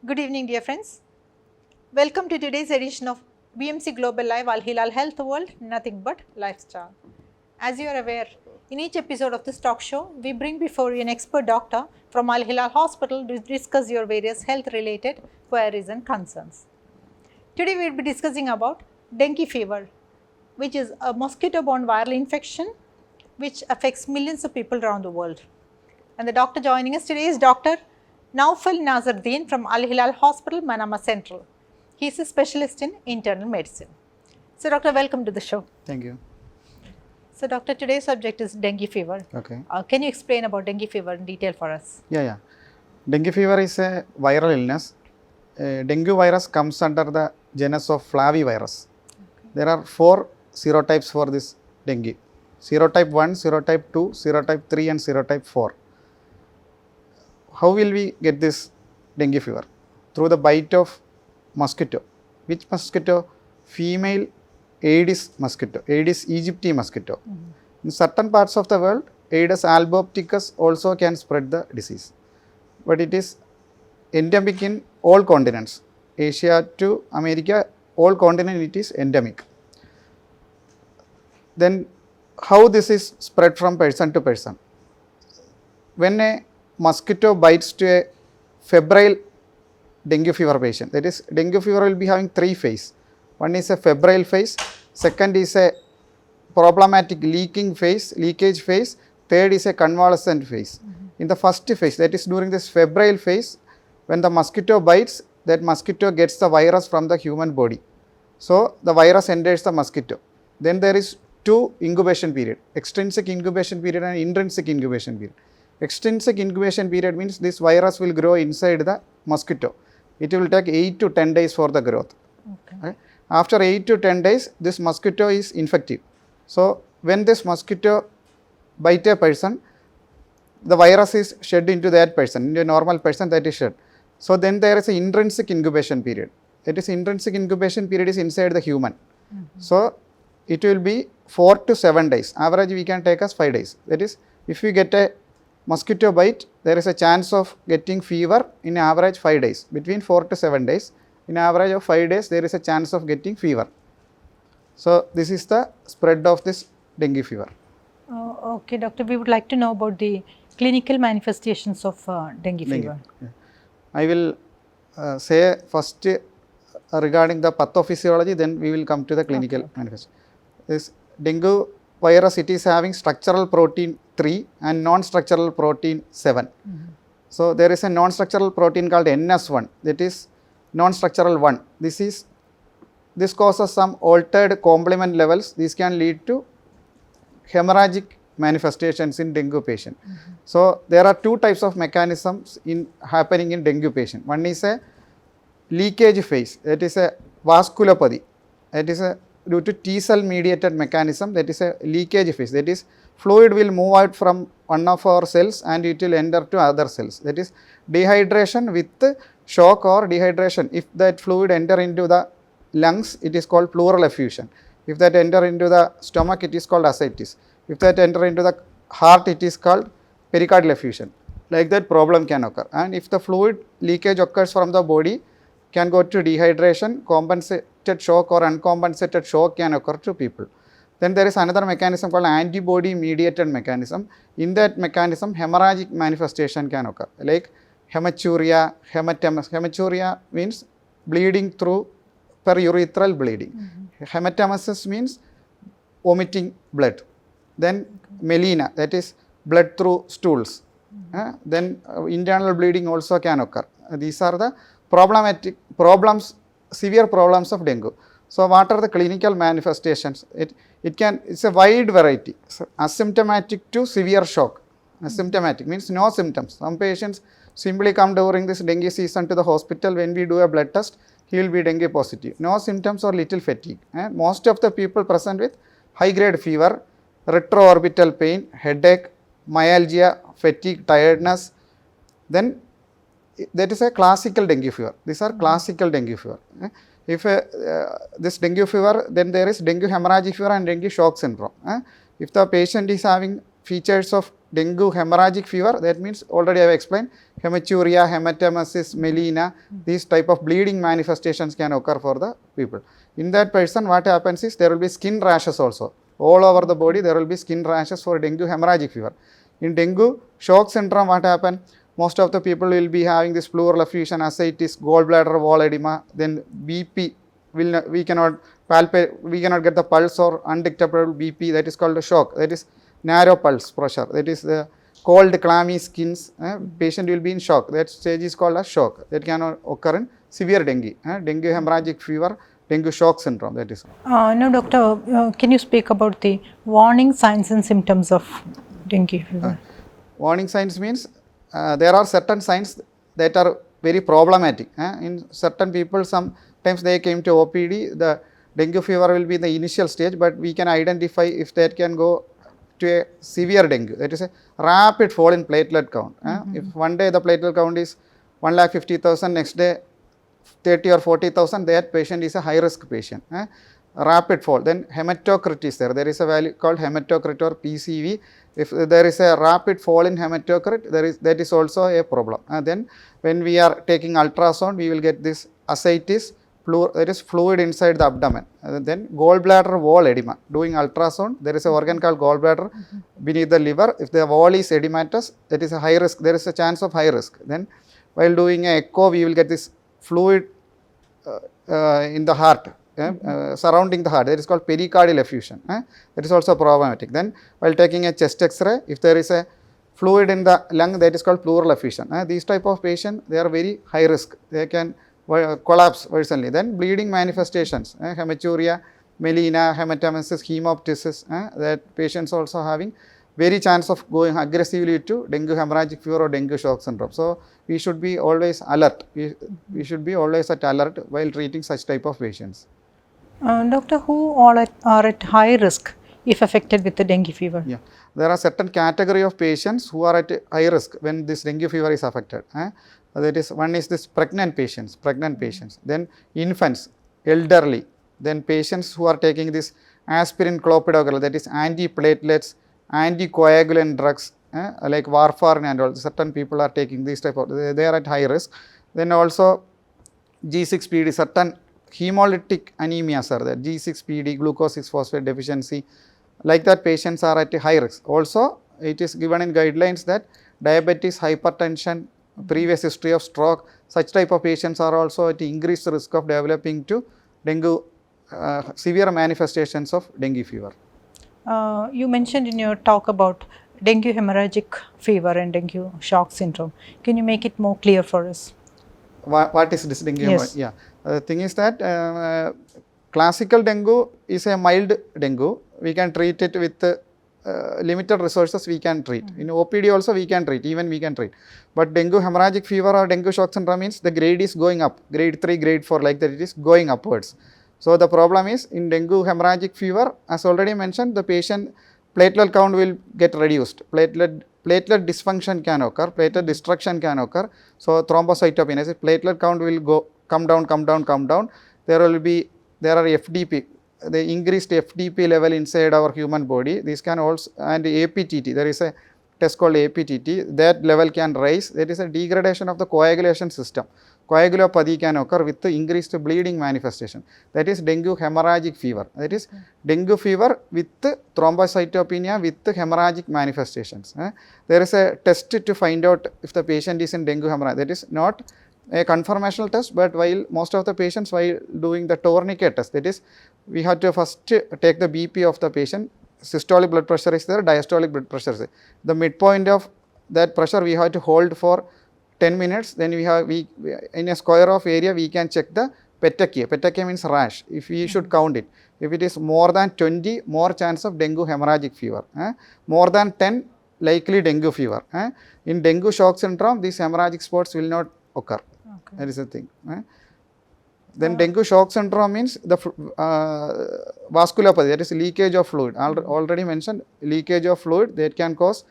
Good evening, dear friends. Welcome to today's edition of BMC Global Live Al-HILAL Health World, Nothing But Lifestyle. As you are aware, in each episode of this talk show, we bring before you an expert doctor from Al-HILAL Hospital to discuss your various health-related queries and concerns. Today, we will be discussing about dengue fever, which is a mosquito-borne viral infection which affects millions of people around the world. And the doctor joining us today is Dr. Noufal Nazar from Alhilal Hospital, Manama Central. He is a specialist in internal medicine. So, doctor, welcome to the show. Thank you. So, doctor, today's subject is dengue fever. Okay. Can you explain about dengue fever in detail for us? Yeah. Dengue fever is a viral illness. Dengue virus comes under the genus of flavivirus. Okay. There are 4 serotypes for this dengue. Serotype 1, serotype 2, serotype 3 and serotype 4. How will we get this dengue fever? Through the bite of mosquito. Which mosquito? Female Aedes mosquito, Aedes aegypti mosquito. In certain parts of the world, Aedes albopicus also can spread the disease. But it is endemic in all continents. Asia to America, all continents it is endemic. Then how this is spread from person to person? When a mosquito bites to a febrile dengue fever patient, that is, dengue fever will be having 3 phases. One is a febrile phase, second is a problematic leakage phase, third is a convalescent phase. In the first phase, that is during this febrile phase, when the mosquito bites, that mosquito gets the virus from the human body. So, the virus enters the mosquito. Then there is 2 incubation period, extrinsic incubation period and intrinsic incubation period. Extrinsic incubation period means this virus will grow inside the mosquito. It will take 8 to 10 days for the growth. Okay. Right? After 8 to 10 days, this mosquito is infective. So, when this mosquito bites a person, the virus is shed into that person, into a normal person that is shed. So, then there is an intrinsic incubation period. That is, intrinsic incubation period is inside the human. So, it will be 4 to 7 days. Average we can take as 5 days. That is, if we get a mosquito bite, there is a chance of getting fever in average 5 days. Between 4 to 7 days, in average of 5 days, there is a chance of getting fever. So, this is the spread of this dengue fever. Okay, doctor, we would like to know about the clinical manifestations of dengue fever. Yeah. I will say first regarding the pathophysiology, then we will come to the clinical manifestation. This dengue virus, it is having structural protein 3 and non-structural protein 7. So, there is a non-structural protein called NS1, that is non-structural 1. This causes some altered complement levels. This can lead to hemorrhagic manifestations in dengue patient. So, there are 2 types of mechanisms happening in dengue patient. One is a leakage phase, that is a vasculopathy, that is a due to T cell mediated mechanism, that is a leakage phase, that is fluid will move out from one of our cells and it will enter to other cells, that is dehydration with shock or dehydration. If that fluid enter into the lungs, it is called pleural effusion. If that enter into the stomach, it is called ascites. If that enter into the heart, it is called pericardial effusion. Like that problem can occur. And if the fluid leakage occurs from the body, can go to dehydration, compensated shock or uncompensated shock can occur to people. Then there is another mechanism called antibody mediated mechanism. In that mechanism, hemorrhagic manifestation can occur, like hematuria, hematemesis. Hematuria means bleeding through perurethral bleeding. Hematemesis means vomiting blood. Then melena, that is blood through stools. Then internal bleeding also can occur. These are the severe problems of dengue. So, what are the clinical manifestations? It's a wide variety. So, asymptomatic to severe shock. Asymptomatic means no symptoms. Some patients simply come during this dengue season to the hospital. When we do a blood test, he will be dengue positive. No symptoms or little fatigue. Most of the people present with high grade fever, retroorbital pain, headache, myalgia, fatigue, tiredness. Then that is a classical dengue fever. These are classical dengue fever. If this dengue fever, then there is dengue hemorrhagic fever and dengue shock syndrome. If the patient is having features of dengue hemorrhagic fever, that means already I have explained, hematuria, hematemesis, melena, these type of bleeding manifestations can occur for the people. In that person, what happens is there will be skin rashes also. All over the body, there will be skin rashes for dengue hemorrhagic fever. In dengue shock syndrome, what happens? Most of the people will be having this pleural effusion, ascites, gallbladder wall edema, then BP, we cannot palpate, we cannot get the pulse or undetectable BP, that is called a shock, that is narrow pulse pressure, that is the cold clammy skins, patient will be in shock, that stage is called a shock, that can occur in severe dengue, dengue hemorrhagic fever, dengue shock syndrome, that is. Now, doctor, can you speak about the warning signs and symptoms of dengue fever? Warning signs means there are certain signs that are very problematic. In certain people, sometimes they came to OPD, the dengue fever will be in the initial stage, but we can identify if that can go to a severe dengue. That is a rapid fall in platelet count. If one day the platelet count is 1,50,000, next day 30 or 40,000, that patient is a high risk patient. Rapid fall. Then hematocrit is there. There is a value called hematocrit or PCV. If there is a rapid fall in hematocrit, that is also a problem. Then when we are taking ultrasound, we will get this ascites, there is fluid inside the abdomen. Then gallbladder wall edema. Doing ultrasound, there is an organ called gallbladder beneath the liver. If the wall is edematous, that is a high risk. There is a chance of high risk. Then while doing an echo, we will get this fluid in the heart. Surrounding the heart, that is called pericardial effusion. That is also problematic. Then while taking a chest x-ray, if there is a fluid in the lung, that is called pleural effusion. These type of patients, they are very high risk, they can collapse worsenly. Then bleeding manifestations, hematuria, melena, hematemesis, hemoptysis, that patients also having very chance of going aggressively to dengue hemorrhagic fever or dengue shock syndrome. So we should be always alert, we should be always at alert while treating such type of patients. Doctor, who all are at high risk if affected with the dengue fever? Yeah, there are certain category of patients who are at high risk when this dengue fever is affected. That is, one is this pregnant patients, then infants, elderly, then patients who are taking this aspirin clopidogrel, that is antiplatelets, anticoagulant drugs like warfarin and all. Certain people are taking these type of, they are at high risk. Then also G6PD, certain hemolytic anemias are there, G6PD, glucose 6-phosphate deficiency, like that patients are at a high risk. Also, it is given in guidelines that diabetes, hypertension, previous history of stroke, such type of patients are also at increased risk of developing to dengue, severe manifestations of dengue fever. You mentioned in your talk about dengue hemorrhagic fever and dengue shock syndrome. Can you make it more clear for us? What is this dengue? Yes. Yeah, the thing is that classical dengue is a mild dengue. We can treat it with limited resources, we can treat. In OPD also we can treat, even we can treat. But dengue hemorrhagic fever or dengue shock syndrome means the grade is going up, grade 3, grade 4, like that, it is going upwards. So the problem is in dengue hemorrhagic fever, as already mentioned, the patient platelet count will get reduced. Platelet dysfunction can occur, platelet destruction can occur. So thrombocytopenia, platelet count will come down. There are FDP, the increased FDP level inside our human body. This can also, and APTT, there is a test called APTT, that level can rise. There is a degradation of the coagulation system. Coagulopathy can occur with the increased bleeding manifestation. That is dengue hemorrhagic fever. That is dengue fever with thrombocytopenia with hemorrhagic manifestations. There is a test to find out if the patient is in dengue hemorrhage. That is not a conformational test, but while most of the patients, while doing the tourniquet test, that is, we have to first take the BP of the patient. Systolic blood pressure is there, diastolic blood pressure is there. The midpoint of that pressure we have to hold for 10 minutes, then we in a square of area we can check the petechia. Petechia means rash, if we should count it. If it is more than 20, more chance of dengue hemorrhagic fever. More than 10, likely dengue fever. In dengue shock syndrome, these hemorrhagic spots will not occur. Okay. That is the thing. Then dengue shock syndrome means the vasculopathy, that is leakage of fluid. Already mentioned, leakage of fluid, that can cause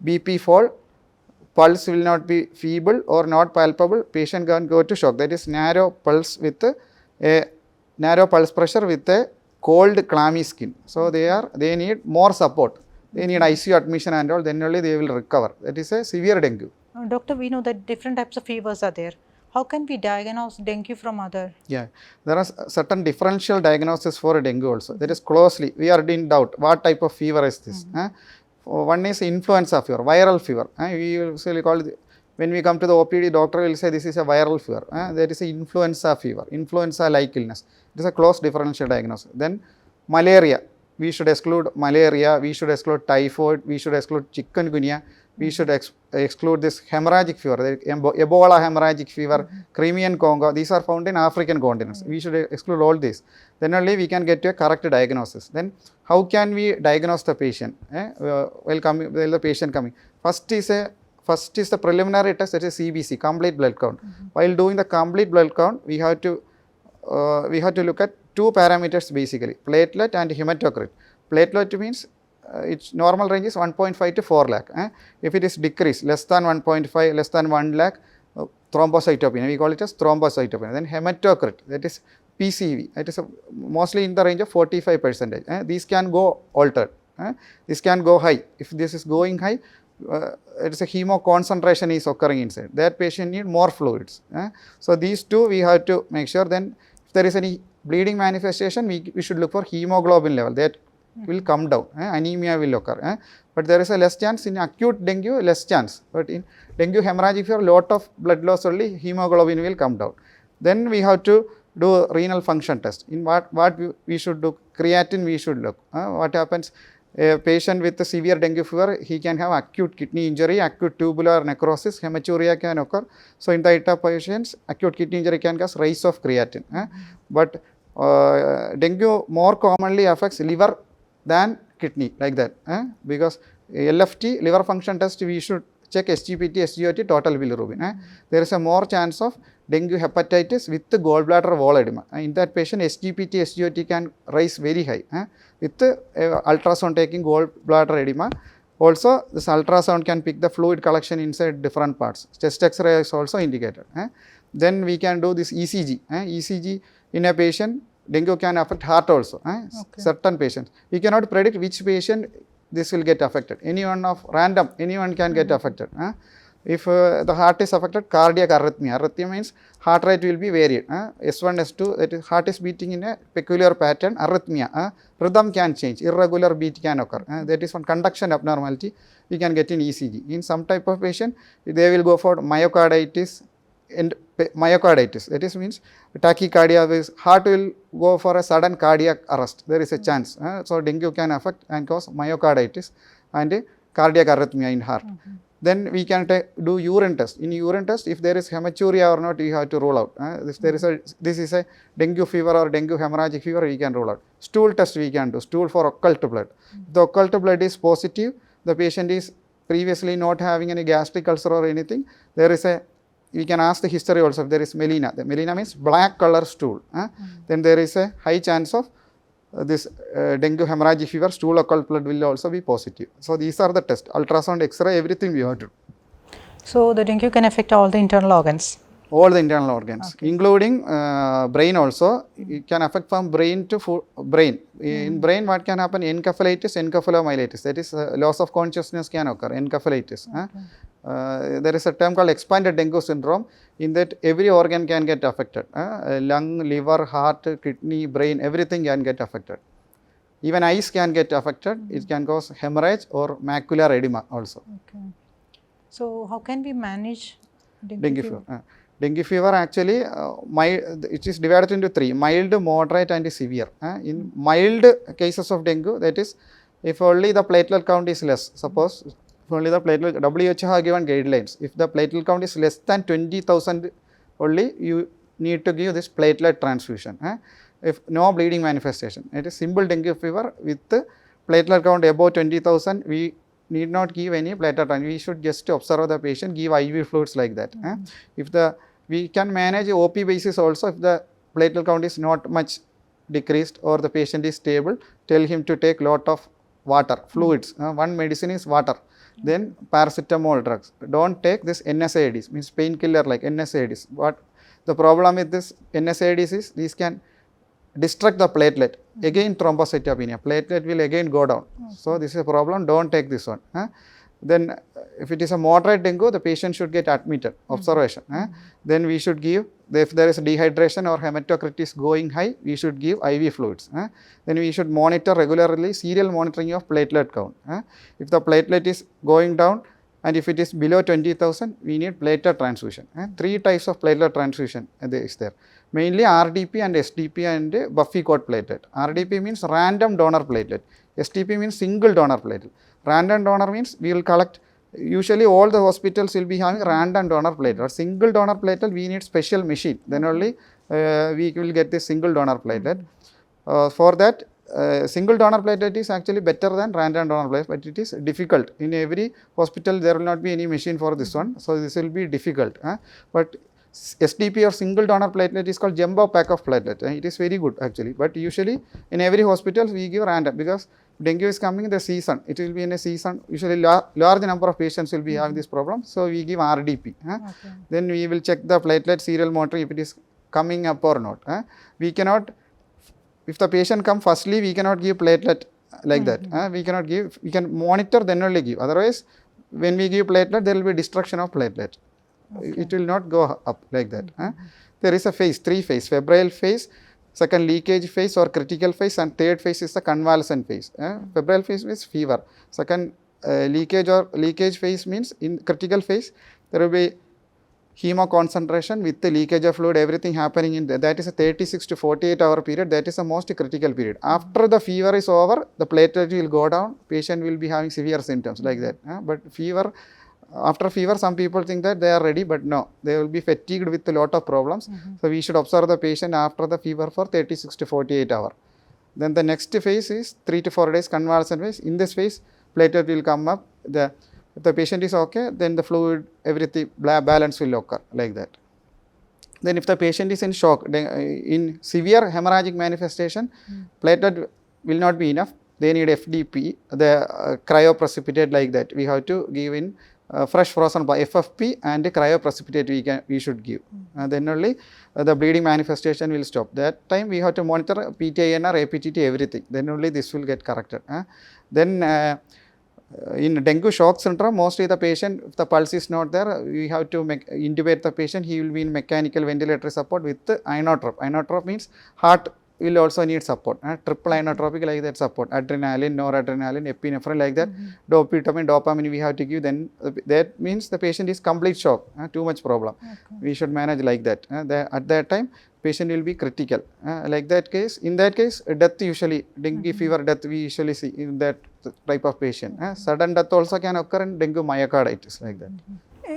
BP fall. Pulse will not be feeble or not palpable. Patient can go to shock. That is narrow pulse with a narrow pulse pressure with a cold clammy skin. So they need more support. they need ICU admission and all, then only they will recover. That is a severe dengue. Doctor, we know that different types of fevers are there. How can we diagnose dengue from other? Yeah, there are certain differential diagnosis for dengue also. That is closely, we are in doubt what type of fever is this. One is influenza fever, viral fever. We usually call it, when we come to the OPD, doctor will say this is a viral fever. That is a influenza fever, influenza-like illness. It is a close differential diagnosis. Then malaria, we should exclude malaria, we should exclude typhoid, we should exclude chikungunya, we should exclude this hemorrhagic fever, Ebola hemorrhagic fever, Crimean Congo. These are found in African continents. We should exclude all these. Then only we can get to a correct diagnosis. Then how can we diagnose the patient? While the patient coming, first is the preliminary test, that is CBC, complete blood count. While doing the complete blood count, we have to look at two parameters basically, platelet and hematocrit. Platelet means its normal range is 1.5 to 4 lakh. If it is decreased, less than 1.5, less than 1 lakh, thrombocytopenia, we call it as thrombocytopenia. Then hematocrit, that is PCV, it is mostly in the range of 45%. These can go altered. This can go high. If this is going high, it is a hemo concentration is occurring inside. That patient need more fluids. So these two we have to make sure. Then if there is any bleeding manifestation, we should look for hemoglobin level. That will come down. Anemia will occur. But there is a less chance in acute dengue, less chance. But in dengue hemorrhagic fever, lot of blood loss only, hemoglobin will come down. Then we have to do renal function test. In what we should do, creatinine we should look. What happens? A patient with a severe dengue fever, he can have acute kidney injury, acute tubular necrosis, hematuria can occur. So in the type of patients, acute kidney injury can cause rise of creatinine. But dengue more commonly affects liver than kidney, like that. Because LFT, liver function test, we should check SGPT, SGOT, total bilirubin. There is a more chance of dengue hepatitis with the gallbladder wall edema. In that patient, SGPT, SGOT can rise very high. With ultrasound taking gallbladder edema. Also, this ultrasound can pick the fluid collection inside different parts. Chest X-ray is also indicated. Then we can do this ECG. ECG in a patient, dengue can affect heart also. Certain patients. We cannot predict which patient this will get affected. Anyone can get affected. If the heart is affected, cardiac arrhythmia. Arrhythmia means heart rate will be varied. S1, S2, that is heart is beating in a peculiar pattern. Arrhythmia. Rhythm can change. Irregular beat can occur. That is one conduction abnormality. We can get in ECG. In some type of patient, they will go for myocarditis. And myocarditis, that is means tachycardia, heart will go for a sudden cardiac arrest. There is a chance. So dengue can affect and cause myocarditis and cardiac arrhythmia in heart. Then we can do urine test. In urine test, if there is hematuria or not, we have to rule out. If there is this is a dengue fever or dengue hemorrhagic fever, we can rule out. Stool test we can do, stool for occult blood. If the occult blood is positive, the patient is previously not having any gastric ulcer or anything, there is we can ask the history also if there is melena. The melena means black color stool. Then there is a high chance of this dengue hemorrhagic fever, stool occult blood will also be positive. So these are the tests, ultrasound, X-ray, everything we have to do. So the dengue can affect all the internal organs? All the internal organs, including brain also. It can affect from brain to brain. In brain, what can happen? Encephalitis, encephalomyelitis. That is loss of consciousness can occur, encephalitis. There is a term called expanded dengue syndrome. In that, every organ can get affected. Lung, liver, heart, kidney, brain, everything can get affected. Even eyes can get affected. It can cause hemorrhage or macular edema also. Okay. So how can we manage dengue fever? Dengue fever actually, it is divided into three, mild, moderate and severe. In mild cases of dengue, that is, if only the platelet count is less, suppose, if only the platelet, WHO have given guidelines, if the platelet count is less than 20,000 only, you need to give this platelet transfusion. If no bleeding manifestation, it is simple dengue fever with the platelet count above 20,000, we need not give any platelet transfusion. We should just observe the patient, give IV fluids like that. If we can manage OP basis also if the platelet count is not much decreased or the patient is stable, tell him to take lot of water, fluids. One medicine is water. Then paracetamol drugs. Don't take this NSAIDs, means painkiller like NSAIDs. What the problem with this NSAIDs is, these can destruct the platelet. Again thrombocytopenia, platelet will again go down. So this is a problem, don't take this one. Then if it is a moderate dengue, the patient should get admitted, observation. Then we should give, if there is dehydration or hematocrit is going high, we should give IV fluids. Then we should monitor regularly, serial monitoring of platelet count. If the platelet is going down and if it is below 20,000, we need platelet transfusion. 3 types of platelet transfusion is there. Mainly RDP and SDP and Buffy coat platelet. RDP means random donor platelet. SDP means single donor platelet. Random donor means we will collect, usually all the hospitals will be having random donor platelet. Or single donor platelet, we need special machine. Then only we will get this single donor platelet. For that, single donor platelet is actually better than random donor platelet, but it is difficult. In every hospital, there will not be any machine for this one. So this will be difficult. But SDP or single donor platelet is called jumbo pack of platelet. It is very good actually. But usually in every hospital we give random because dengue is coming in the season. It will be in a season. Usually large number of patients will be having this problem. So we give RDP. Then we will check the platelet serial monitoring if it is coming up or not. We cannot, if the patient come firstly, we cannot give platelet like that. We cannot give, we can monitor then only give. Otherwise, when we give platelet, there will be destruction of platelet. It will not go up like that. There is a phase, 3 phase, febrile phase, second leakage phase or critical phase, and third phase is the convalescent phase. Febrile phase means fever. Second leakage phase means in critical phase, there will be hemo concentration with the leakage of fluid, everything happening in there. That is a 36 to 48 hour period. That is the most critical period. After the fever is over, the platelet will go down. Patient will be having severe symptoms like that. But fever, after fever, some people think that they are ready, but no, they will be fatigued with a lot of problems. So we should observe the patient after the fever for 36 to 48 hours. Then the next phase is 3 to 4 days convalescent phase. In this phase, platelet will come up. If the patient is okay, then the fluid, everything, balance will occur like that. Then if the patient is in shock, in severe hemorrhagic manifestation, platelet will not be enough. They need FDP, the cryoprecipitate like that. We have to give in fresh frozen FFP and cryoprecipitate we should give. Then only the bleeding manifestation will stop. That time we have to monitor PTINR, APTT, everything. Then only this will get corrected. Then in dengue shock syndrome, mostly the patient, if the pulse is not there, we have to intubate the patient. He will be in mechanical ventilatory support with inotrope. Inotrope means heart will also need support. Triple inotropic like that support. Adrenaline, noradrenaline, epinephrine like that. Dopamine we have to give. Then that means the patient is complete shock. Too much problem. We should manage like that. At that time, patient will be critical. Like that case, in that case, death usually, dengue fever death we usually see in that type of patient. Sudden death also can occur in dengue myocarditis like that.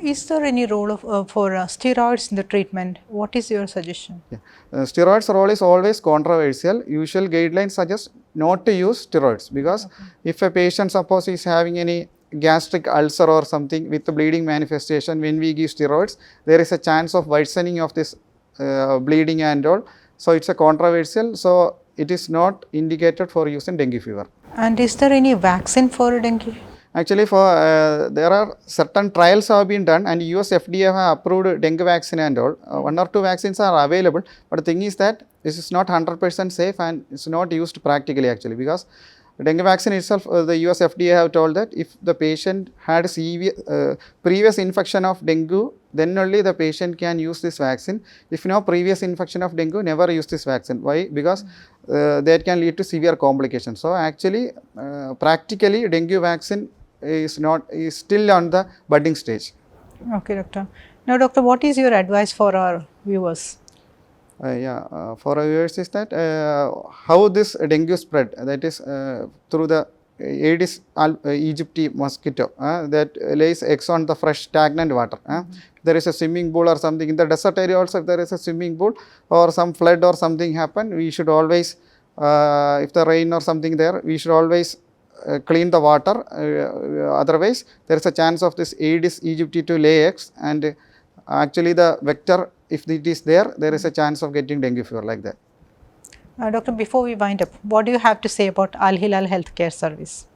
Is there any role for steroids in the treatment? What is your suggestion? Steroids role is always controversial. Usual guidelines suggest not to use steroids because if a patient suppose is having any gastric ulcer or something with the bleeding manifestation, when we give steroids, there is a chance of worsening of this bleeding and all. So it's a controversial. So it is not indicated for use in dengue fever. And is there any vaccine for dengue? Actually, for there are certain trials have been done, and US FDA have approved dengue vaccine and all. 1 or 2 vaccines are available, but the thing is that this is not 100% safe and it's not used practically actually because dengue vaccine itself, the US FDA have told that if the patient had previous infection of dengue, then only the patient can use this vaccine. If no previous infection of dengue, never use this vaccine. Why? Because that can lead to severe complications. So actually, practically, dengue vaccine is still on the budding stage. Okay, doctor. Now, doctor, what is your advice for our viewers? For our viewers is that how this dengue spread, that is through the Aedes aegypti mosquito that lays eggs on the fresh stagnant water. There is a swimming pool or something in the desert area also, if there is a swimming pool or some flood or something happen, we should always, if the rain or something there, we should always clean the water. Otherwise, there is a chance of this Aedes aegypti to lay eggs, and actually the vector, if it is there, there is a chance of getting dengue fever like that. Doctor, before we wind up, what do you have to say about Al-HILAL Healthcare Service?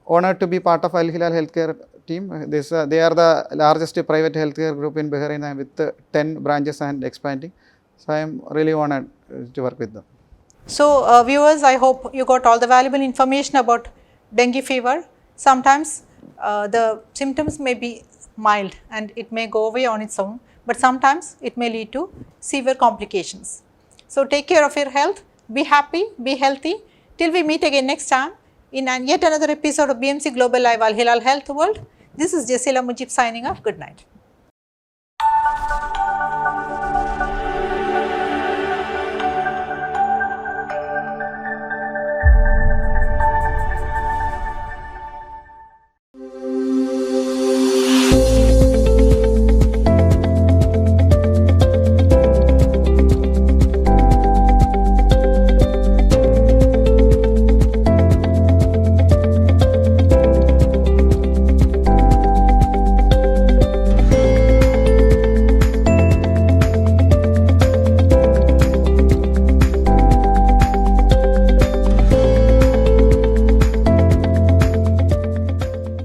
Honored to be part of Al-HILAL Healthcare team. They are the largest private healthcare group in Bahrain with 10 branches and expanding. So I am really honored to work with them. So, viewers, I hope you got all the valuable information about dengue fever. Sometimes the symptoms may be mild and it may go away on its own, but sometimes it may lead to severe complications. So, take care of your health, be happy, be healthy. Till we meet again next time in yet another episode of BMC Global Live Al-Hilal Health World. This is Jasila Mujib signing off. Good night.